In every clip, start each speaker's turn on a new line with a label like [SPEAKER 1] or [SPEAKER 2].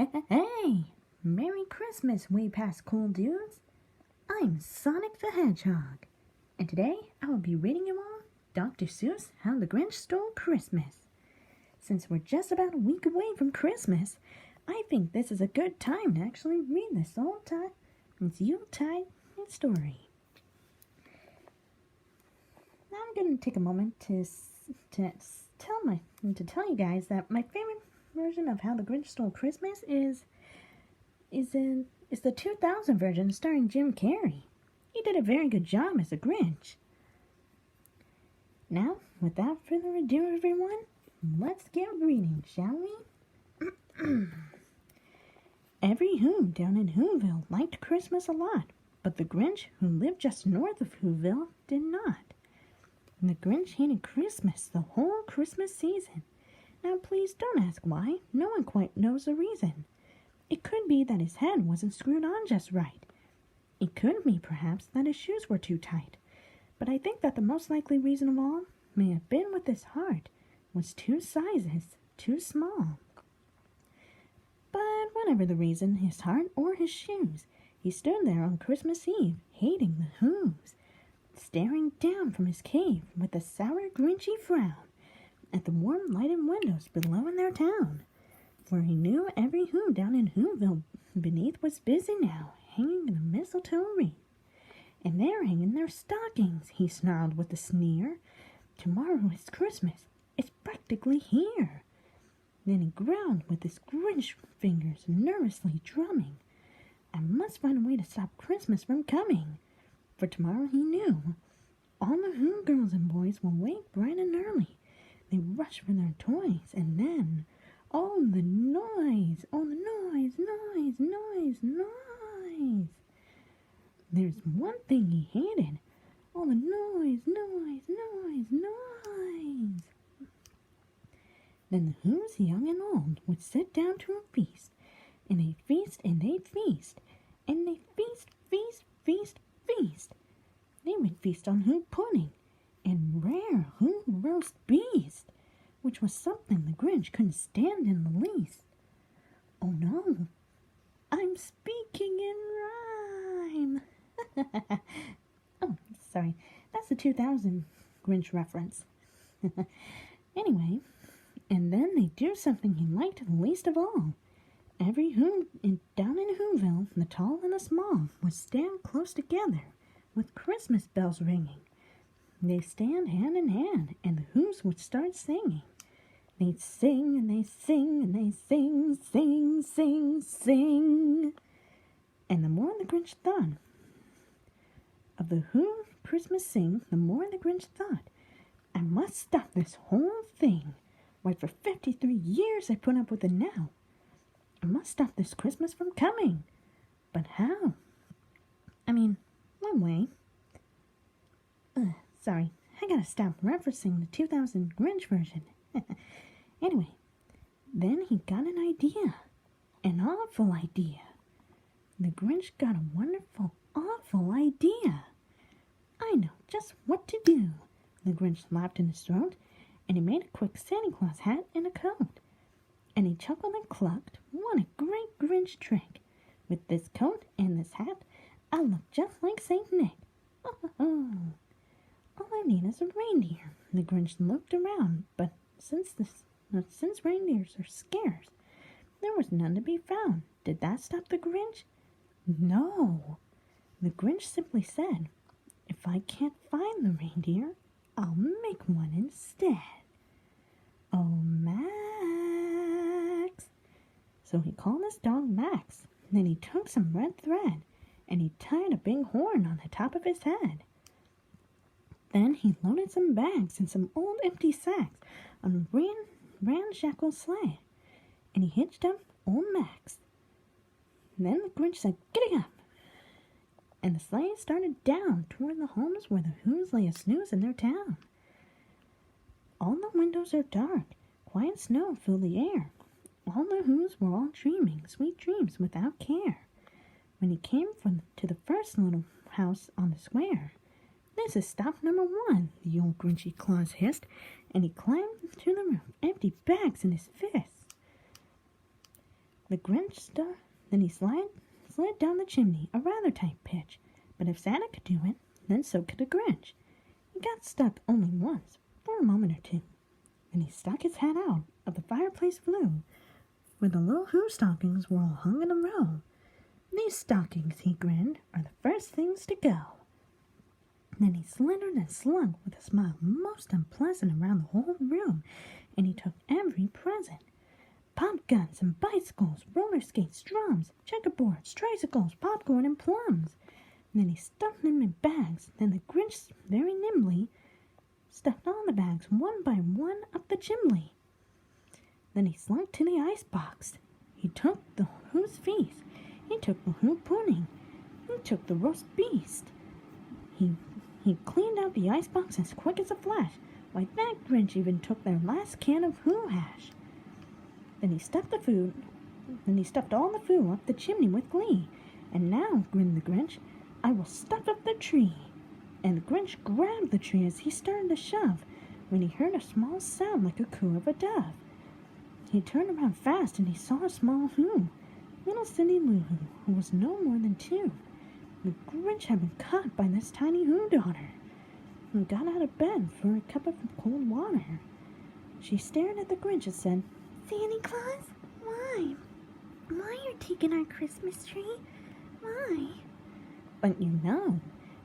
[SPEAKER 1] Hey! Merry Christmas, way past cool dudes! I'm Sonic the Hedgehog, and today I will be reading you all Dr. Seuss' How the Grinch Stole Christmas. Since we're just about a week away from Christmas, I think this is a good time to actually read this Yuletide story. Now I'm going to take a moment to tell you guys that my favorite version of How the Grinch Stole Christmas is the 2000 version starring Jim Carrey. He did a very good job as a Grinch. Now, without further ado, everyone, let's get reading, shall we? Every Who down in Whoville liked Christmas a lot, but the Grinch, who lived just north of Whoville, did not. The Grinch hated Christmas the whole Christmas season. Now please don't ask why, no one quite knows the reason. It could be that his head wasn't screwed on just right. It could be, perhaps, that his shoes were too tight. But I think that the most likely reason of all may have been with his heart was 2 sizes too small. But whatever the reason, his heart or his shoes, he stood there on Christmas Eve, hating the Whos, staring down from his cave with a sour, grinchy frown at the warm lighted windows below in their town. For he knew every Who down in Whoville beneath was busy now, hanging in a mistletoe wreath. And they're hanging their stockings, he snarled with a sneer. Tomorrow is Christmas. It's practically here. Then he growled with his Grinch fingers nervously drumming. I must find a way to stop Christmas from coming. For tomorrow, he knew, all the Who girls and boys will wake bright and early. They rush for their toys, and then, oh, the noise! Oh, the noise, noise, noise, noise! There's one thing he hated. Oh, the noise, noise, noise, noise! Then the Who's young and old would sit down to a feast, and they'd feast, and they'd feast, and they'd feast, feast, feast, feast. They would feast on Who pudding and rare Who roast beast, which was something the Grinch couldn't stand in the least. Oh no, I'm speaking in rhyme. Oh, sorry, that's the 2000 Grinch reference. Anyway, and then they do something he liked the least of all. Every Who down in Whoville, the tall and the small, would stand close together with Christmas bells ringing. They stand hand in hand, and the Who's would start singing. They'd sing, and they sing, and they sing, sing, sing, sing. And the more the Grinch thought of the Who Christmas sing, the more the Grinch thought, I must stop this whole thing. Why, for 53 years I put up with it now. I must stop this Christmas from coming. But how? I mean, one way. Sorry, I gotta stop referencing the 2000 Grinch version. Anyway, then he got an idea. An awful idea. The Grinch got a wonderful, awful idea. I know just what to do. The Grinch laughed in his throat, and he made a quick Santa Claus hat and a coat. And he chuckled and clucked. What a great Grinch trick. With this coat and this hat, I look just like Saint Nick. Oh. All I need is a reindeer. The Grinch looked around, but since reindeers are scarce, there was none to be found. Did that stop the Grinch? No. The Grinch simply said, if I can't find the reindeer, I'll make one instead. Oh, Max. So he called his dog Max. Then he took some red thread, and he tied a big horn on the top of his head. Then he loaded some bags and some old empty sacks on a ramshackle sleigh, and he hitched up old Max. Then the Grinch said, "Giddy up!" And the sleigh started down toward the homes where the Who's lay a snooze in their town. All the windows are dark, quiet snow filled the air. All the Who's were all dreaming sweet dreams without care. When he came to the first little house on the square, "This is stop number 1, the old Grinchy Claus hissed, and he climbed to the roof, empty bags in his fists. The then he slid down the chimney, a rather tight pitch. But if Santa could do it, then so could the Grinch. He got stuck only once, for a moment or two. Then he stuck his head out of the fireplace flue, where the little Who stockings were all hung in a row. These stockings, he grinned, are the first things to go. Then he slingered and slunk with a smile most unpleasant around the whole room, and he took every present. Pop guns and bicycles, roller skates, drums, checkerboards, tricycles, popcorn, and plums. And then he stuffed them in bags. Then the Grinch very nimbly stuffed all the bags one by one up the chimney. Then he slunk to the icebox. He took the Who's feast. He took the Who pudding. He took the roast beast. He cleaned out the icebox as quick as a flash. Why, that Grinch even took their last can of Who hash. Then he stuffed all the food up the chimney with glee. And now, grinned the Grinch, I will stuff up the tree. And the Grinch grabbed the tree as he started to shove, when he heard a small sound like a coo of a dove. He turned around fast and he saw a small Who, little Cindy Lou Who, who was no more than 2. The Grinch had been caught by this tiny Who daughter, and got out of bed for a cup of cold water. She stared at the Grinch and said, Santa Claus, why? Why are you taking our Christmas tree? Why? But you know,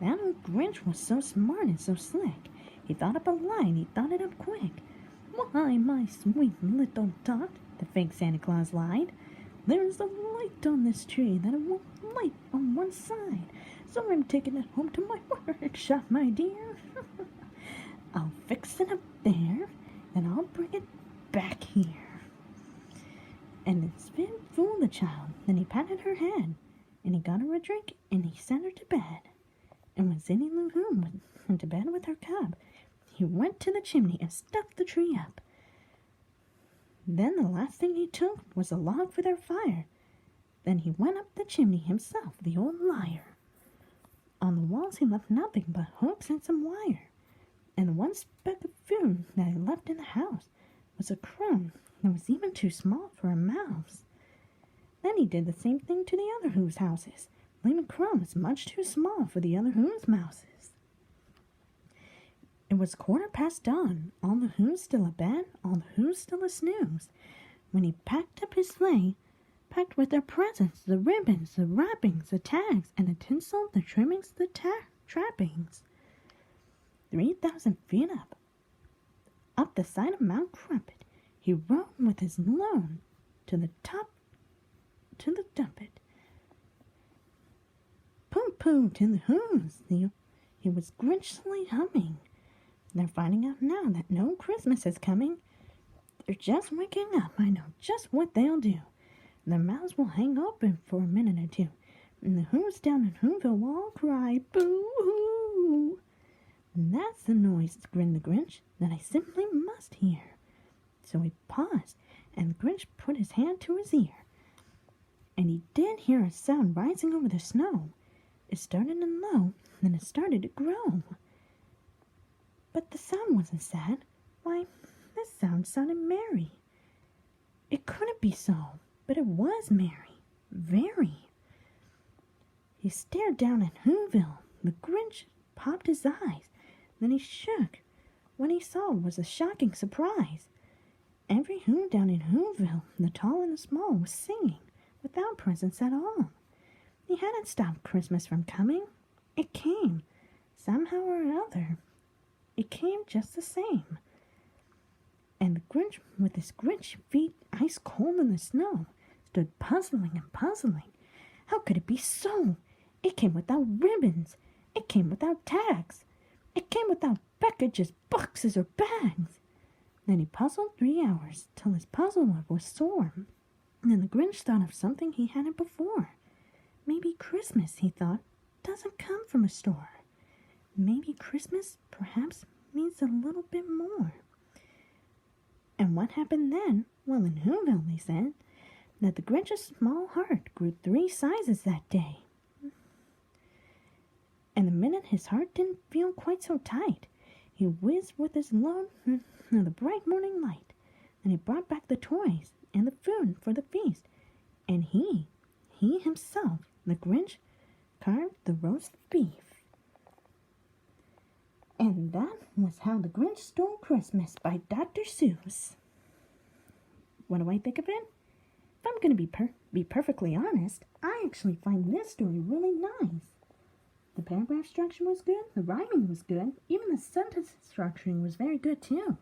[SPEAKER 1] that old Grinch was so smart and so slick. He thought up a line, he thought it up quick. Why, my sweet little tot, the fake Santa Claus lied. There's a light on this tree that it won't light on one side, so I'm taking it home to my workshop, my dear. I'll fix it up there, and I'll bring it back here. And the spin fooled the child. Then he patted her head, and he got her a drink, and he sent her to bed. And when Cindy Lou Who went to bed with her cub, he went to the chimney and stuffed the tree up. Then the last thing he took was a log for their fire. Then he went up the chimney himself, the old liar. On the walls he left nothing but hooks and some wire. And the one speck of food that he left in the house was a crumb that was even too small for a mouse. Then he did the same thing to the other Who's houses, leaving crumbs much too small for the other Who's mouses. It was 15:15, all the Who's still abed, all the Who's still a snooze, when he packed up his sleigh, packed with their presents, the ribbons, the wrappings, the tags, and the tinsel, the trimmings, the trappings. 3,000 feet up the side of Mount Crumpet, he rode with his load to the dumpet. Pooh-pooh to the Who's, he was Grinchly humming. They're finding out now that no Christmas is coming. They're just waking up. I know just what they'll do. Their mouths will hang open for a minute or two, and the Who's down in Whoville will all cry, boo-hoo. And that's the noise, grinned the Grinch, that I simply must hear. So he paused, and the Grinch put his hand to his ear. And he did hear a sound rising over the snow. It started in low, then it started to grow. But the sound wasn't sad. Why, this sound sounded merry. It couldn't be so, but it was merry. Very. He stared down at Whoville. The Grinch popped his eyes. Then he shook. What he saw was a shocking surprise. Every Who down in Whoville, the tall and the small, was singing, without presents at all. He hadn't stopped Christmas from coming. It came, somehow or another. It came just the same. And the Grinch, with his Grinch feet ice cold in the snow, stood puzzling and puzzling. How could it be so? It came without ribbons. It came without tags. It came without packages, boxes, or bags. Then he puzzled 3 hours, till his puzzle web was sore. And then the Grinch thought of something he hadn't before. Maybe Christmas, he thought, doesn't come from a store. Maybe Christmas, perhaps, means a little bit more. And what happened then? Well, in Whoville, they said that the Grinch's small heart grew 3 sizes that day. And the minute his heart didn't feel quite so tight, he whizzed with his load in the bright morning light. And he brought back the toys and the food for the feast. called The Grinch Stole Christmas by Dr. Seuss. What do I think of it? If I'm going to be perfectly honest, I actually find this story really nice. The paragraph structure was good, the rhyming was good, even the sentence structuring was very good too.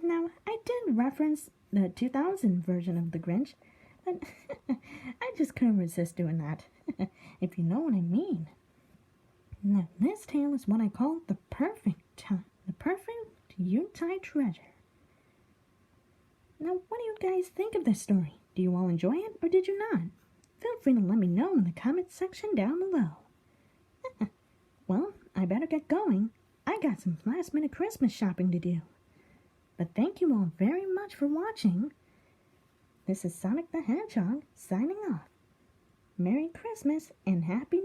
[SPEAKER 1] Now, I did reference the 2000 version of The Grinch, but I just couldn't resist doing that, if you know what I mean. Now, this tale is what I call the perfect Yuletide treasure. Now, what do you guys think of this story? Do you all enjoy it, or did you not? Feel free to let me know in the comments section down below. Well, I better get going. I got some last-minute Christmas shopping to do. But thank you all very much for watching. This is Sonic the Hedgehog signing off. Merry Christmas and Happy